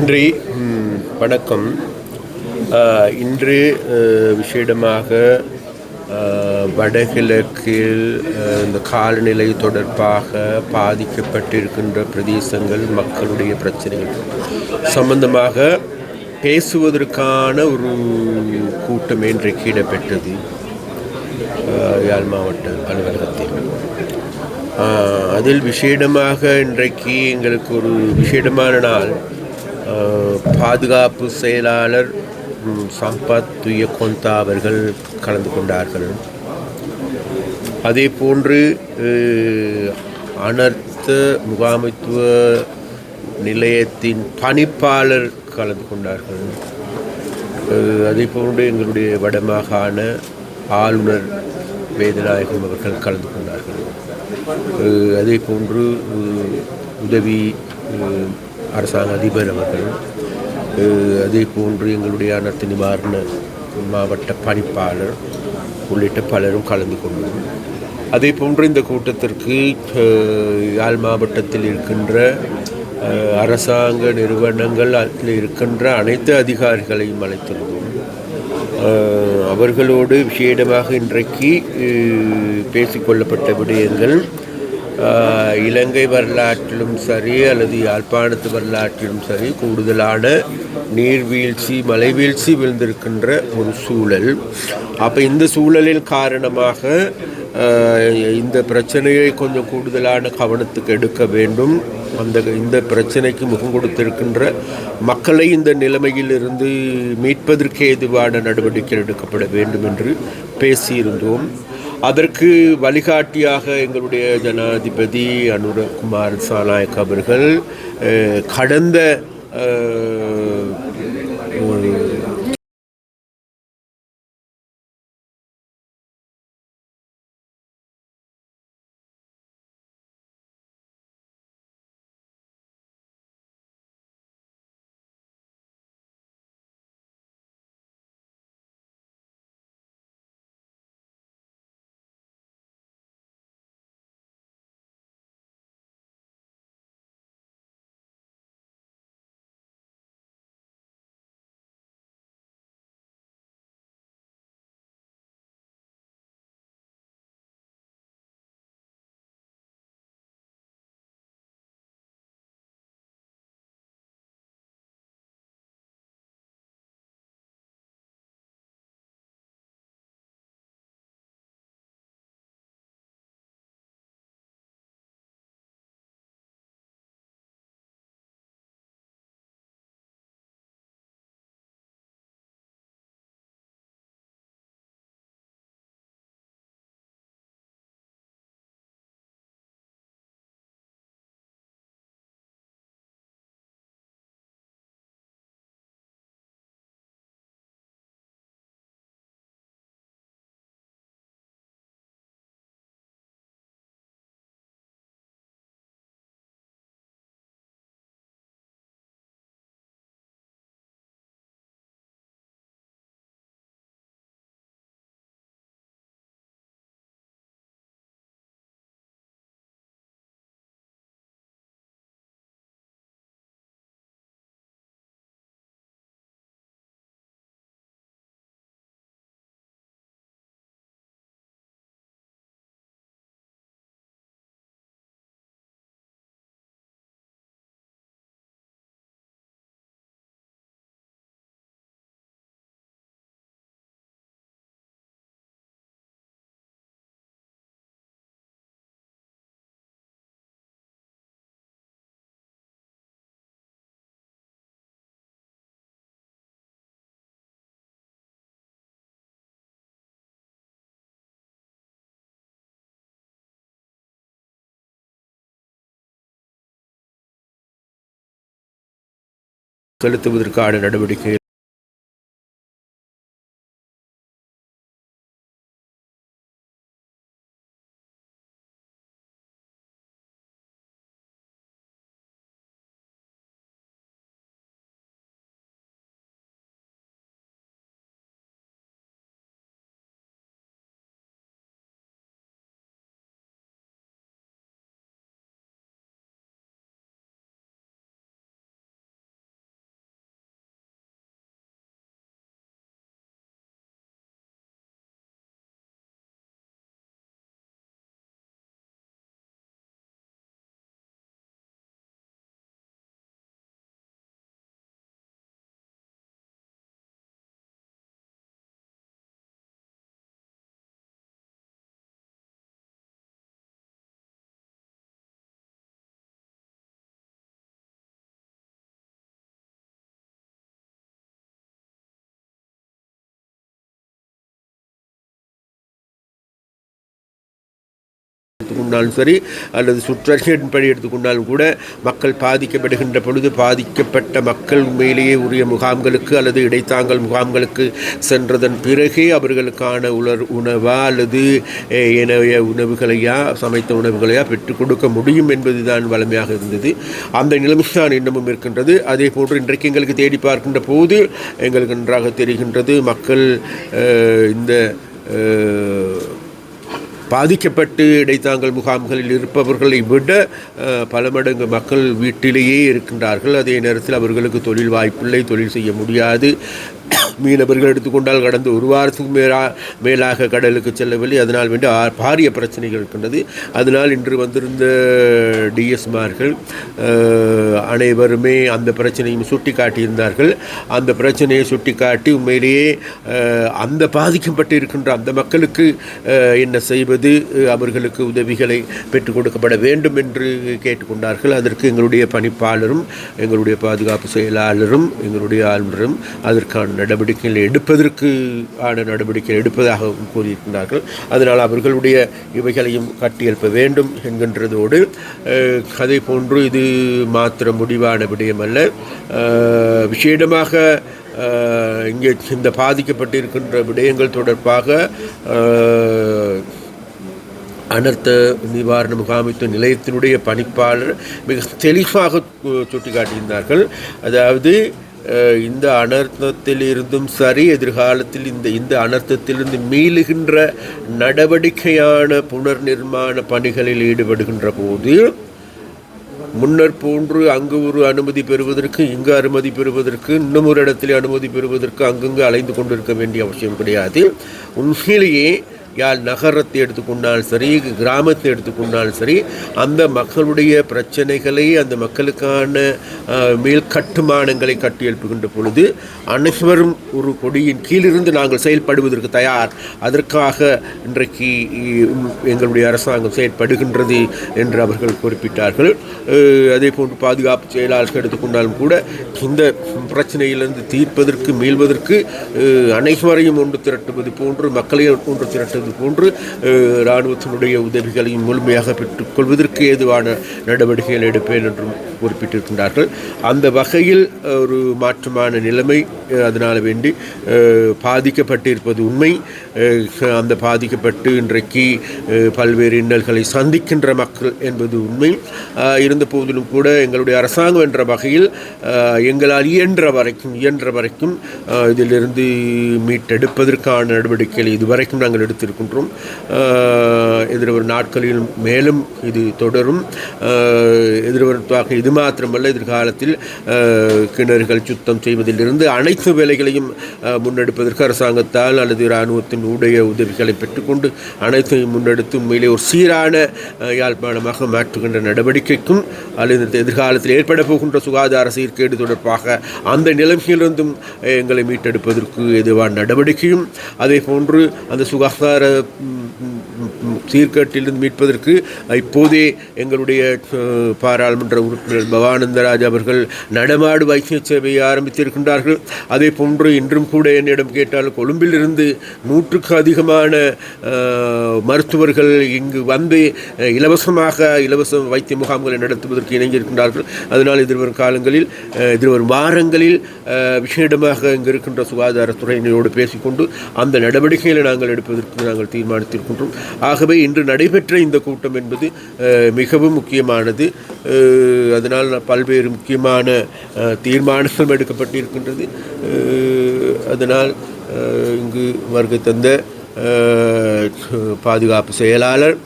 நன்றி. வணக்கம். இன்று விசேடமாக வடகிழக்கில் இந்த காலநிலை தொடர்பாக பாதிக்கப்பட்டிருக்கின்ற பிரதேசங்கள் மக்களுடைய பிரச்சனைகள் சம்பந்தமாக பேசுவதற்கான ஒரு கூட்டம் இன்றைக்கு இடம்பெற்றது யாழ் மாவட்ட அலுவலகத்தில். அதில் விசேடமாக இன்றைக்கு எங்களுக்கு ஒரு விசேடமான நாள். பாதுகாப்பு செயலாளர் சம்பத் துயக்கொந்தா அவர்கள் கலந்து கொண்டார்கள். அதே போன்று அனர்த்த முகாமைத்துவ நிலையத்தின் பணிப்பாளர் கலந்து கொண்டார்கள். அதே போன்று எங்களுடைய வடமாகாண ஆளுநர் வேதநாயகம் அவர்கள் கலந்து கொண்டார்கள். அதே போன்று உதவி அரசாங்க அதிபர் அவர்கள், அதே போன்று எங்களுடைய அனர்த்த நிவாரண மாவட்ட பணிப்பாளர் உள்ளிட்ட பலரும் கலந்து கொண்டோம். அதே போன்று இந்த கூட்டத்திற்கு யாழ் மாவட்டத்தில் இருக்கின்ற அரசாங்க நிறுவனங்கள் அதில் இருக்கின்ற அனைத்து அதிகாரிகளையும் அழைத்திருந்தோம். அவர்களோடு விசேடமாக இன்றைக்கு பேசிக்கொள்ளப்பட்ட விடயங்கள் இலங்கை வரலாற்றிலும் சரி அல்லது யாழ்ப்பாணத்து வரலாற்றிலும் சரி கூடுதலான நீர்வீழ்ச்சி மலைவீழ்ச்சி விழுந்திருக்கின்ற ஒரு சூழல். அப்போ இந்த சூழலின் காரணமாக இந்த பிரச்சனையை கொஞ்சம் கூடுதலான கவனத்துக்கு எடுக்க வேண்டும். இந்த பிரச்சனைக்கு முகம் கொடுத்திருக்கின்ற மக்களை இந்த நிலைமையில் இருந்து மீட்பதற்கு ஏதுவான நடவடிக்கை எடுக்கப்பட வேண்டும் என்று பேசியிருந்தோம். அதற்கு வழிகாட்டியாக எங்களுடைய ஜனாதிபதி அனுரகுமார் சாநாயக் அவர்கள் கடந்த செலுத்துவதற்கான நடவடிக்கை எடுத்துக்கொண்டாலும் சரி அல்லது சுற்றறிக்கையின்படி எடுத்துக்கொண்டாலும் கூட மக்கள் பாதிக்கப்படுகின்ற பொழுது பாதிக்கப்பட்ட மக்கள் உண்மையிலேயே உரிய முகாம்களுக்கு அல்லது இடைத்தாங்கல் முகாம்களுக்கு சென்றதன் பிறகே அவர்களுக்கான உணவா அல்லது ஏனைய உணவுகளையா சமைத்த உணவுகளையா பெற்றுக் கொடுக்க முடியும் என்பதுதான் வலிமையாக இருந்தது. அந்த நிலைமைதான் இன்னமும் இருக்கின்றது. அதே போன்று இன்றைக்கு எங்களுக்கு தேடி பார்க்கின்ற போது எங்களுக்கு நன்றாக தெரிகின்றது மக்கள் இந்த பாதிக்கப்பட்டு இடைத்தாங்கல் முகாம்களில் இருப்பவர்களை விட பல மடங்கு மக்கள் வீட்டிலேயே இருக்கின்றார்கள். அதே நேரத்தில் அவர்களுக்கு தொழில் வாய்ப்பில்லை, தொழில் செய்ய முடியாது. மீனவர்கள் எடுத்துக்கொண்டால் கடந்த ஒரு வாரத்துக்கு மேலாக கடலுக்கு செல்லவில்லை. அதனால் வேண்டி பாரிய பிரச்சனைகள் இருக்கின்றது. அதனால் இன்று வந்திருந்த டிஎஸ்மார்கள் அனைவருமே அந்த பிரச்சனையும் சுட்டி காட்டியிருந்தார்கள். அந்த பிரச்சனையை சுட்டி காட்டி உண்மையிலேயே அந்த பாதிக்கப்பட்டு இருக்கின்ற அந்த மக்களுக்கு என்ன செய்வது, அவர்களுக்கு உதவிகளை பெற்றுக் கொடுக்கப்பட வேண்டும் என்று கேட்டுக்கொண்டார்கள். அதற்கு எங்களுடைய பணிப்பாளரும் எங்களுடைய பாதுகாப்பு செயலாளரும் எங்களுடைய ஆளுநரும் அதற்கான நடவடிக்கைகள் எடுப்பதாக கூறியிருக்கிறார்கள். அதனால் அவர்களுடைய இவைகளையும் கட்டியெழுப்ப வேண்டும் என்கின்றதோடு அதே போன்று இது மாத்திர முடிவான விடயமல்ல. விசேடமாக இங்கே இந்த பாதிக்கப்பட்டிருக்கின்ற விடயங்கள் தொடர்பாக அனர்த்த நிவாரண முகாமைத்துவ நிலையத்தினுடைய பணிப்பாளர் மிக தெளிவாக சுட்டிக்காட்டியிருந்தார்கள். அதாவது இந்த அனர்த்தத்திலிருந்தும் சரி எதிர்காலத்தில் இந்த அனர்த்தத்திலிருந்து மீளுகின்ற நடவடிக்கையான புனர் நிர்மாண பணிகளில் ஈடுபடுகின்ற போது முன்னர் போன்று அங்கு ஒரு அனுமதி பெறுவதற்கு இங்கு அனுமதி பெறுவதற்கு இன்னும் ஒரு இடத்தில் அனுமதி பெறுவதற்கு அங்கங்கு அலைந்து கொண்டிருக்க வேண்டிய அவசியம் கிடையாது. உண்மையிலேயே யாழ் நகரத்தை எடுத்துக்கொண்டாலும் சரி கிராமத்தை எடுத்துக்கொண்டாலும் சரி அந்த மக்களுடைய பிரச்சனைகளை அந்த மக்களுக்கான மேல் கட்டுமானங்களை கட்டியெழுப்புகின்ற பொழுது அனைவரும் ஒரு கொடியின் கீழிருந்து நாங்கள் செயல்படுவதற்கு தயார். அதற்காக இன்றைக்கு எங்களுடைய அரசாங்கம் செயல்படுகின்றது என்று அவர்கள் குறிப்பிட்டார்கள். அதே போன்று பாதுகாப்பு செயலாளர்கள் எடுத்துக்கொண்டாலும் கூட இந்த பிரச்சனையிலிருந்து தீர்ப்பதற்கு மீள்வதற்கு அனைவரையும் ஒன்று திரட்டுவது போன்று மக்களையும் ஒன்று திரட்டுவது போன்று இராணுவத்தினுடைய உதவிகளையும் முழுமையாக பெற்றுக்கொள்வதற்கு ஏதுவான நடவடிக்கைகள் எடுப்பேன் என்றும் குறிப்பிட்டிருக்கின்றார்கள். அந்த வகையில் ஒரு மாற்றமான நிலைமை அதனால் வேண்டி பாதிக்கப்பட்டிருப்பது உண்மை. அந்த பாதிக்கப்பட்டு இன்றைக்கு பல்வேறு இன்னல்களை சந்திக்கின்ற மக்கள் என்பது உண்மை. இருந்த போதிலும் கூட எங்களுடைய அரசாங்கம் என்ற வகையில் எங்களால் இயன்ற வரைக்கும் இதிலிருந்து மீட்டெடுப்பதற்கான நடவடிக்கைகள் இதுவரைக்கும் நாங்கள் எடுத்திருக்கின்றோம். எதிர்வரும் நாட்களில் மேலும் இது தொடரும். எதிர்வரும் இது மாத்திரமல்ல, எதிர்காலத்தில் கிணறுகள் சுத்தம் செய்வதிலிருந்து அனைத்து வேலைகளையும் முன்னெடுப்பதற்கு அரசாங்கத்தால் அல்லது இராணுவத்தின் உடைய உதவிகளை பெற்றுக்கொண்டு அனைத்தையும் முன்னெடுத்து உண்மையிலே ஒரு சீரான யாழ்ப்பாணமாக மாற்றுகின்ற நடவடிக்கைக்கும் அல்லது எதிர்காலத்தில் ஏற்பட போகின்ற சுகாதார சீர்கேடு தொடர்பாக அந்த நிலைமையிலிருந்தும் எங்களை மீட்டெடுப்பதற்கு எதுவான நடவடிக்கையும் அதே போன்று அந்த சுகாதார சீர்கேட்டிலிருந்து மீட்பதற்கு இப்போதே எங்களுடைய பாராளுமன்ற உறுப்பினர் பவானந்தராஜ் அவர்கள் நடமாடு வைத்திய சேவையை ஆரம்பித்திருக்கின்றார்கள். அதே போன்று இன்றும் கூட என்னிடம் கேட்டால் கொழும்பிலிருந்து 100க்கு அதிகமான மருத்துவர்கள் இங்கு வந்து இலவச வைத்திய முகாம்களை நடத்துவதற்கு இணைந்திருக்கின்றார்கள். அதனால் எதிர்வரும் வாரங்களில் விசேடமாக இங்கு இருக்கின்ற சுகாதாரத்துறையினரோடு பேசிக்கொண்டு அந்த நடவடிக்கைகளை நாங்கள் எடுப்பதற்கு நாங்கள் தீர்மானித்திருக்கின்றோம். ஆகவே இன்று நடைபெற்ற இந்த கூட்டம் என்பது மிகவும் முக்கியமானது. அதனால் பல்வேறு முக்கியமான தீர்மானங்கள் எடுக்கப்பட்டிருக்கின்றது. அதனால் இங்கு வருகை தந்த பாதுகாப்பு செயலாளர்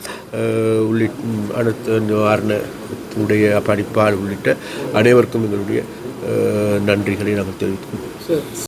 அனர்த்த நிவாரணத்துடைய பணிப்பாளர் உள்ளிட்ட அனைவருக்கும் எங்களுடைய நன்றிகளை நாங்கள் தெரிவித்துக்கொள்கிறோம்.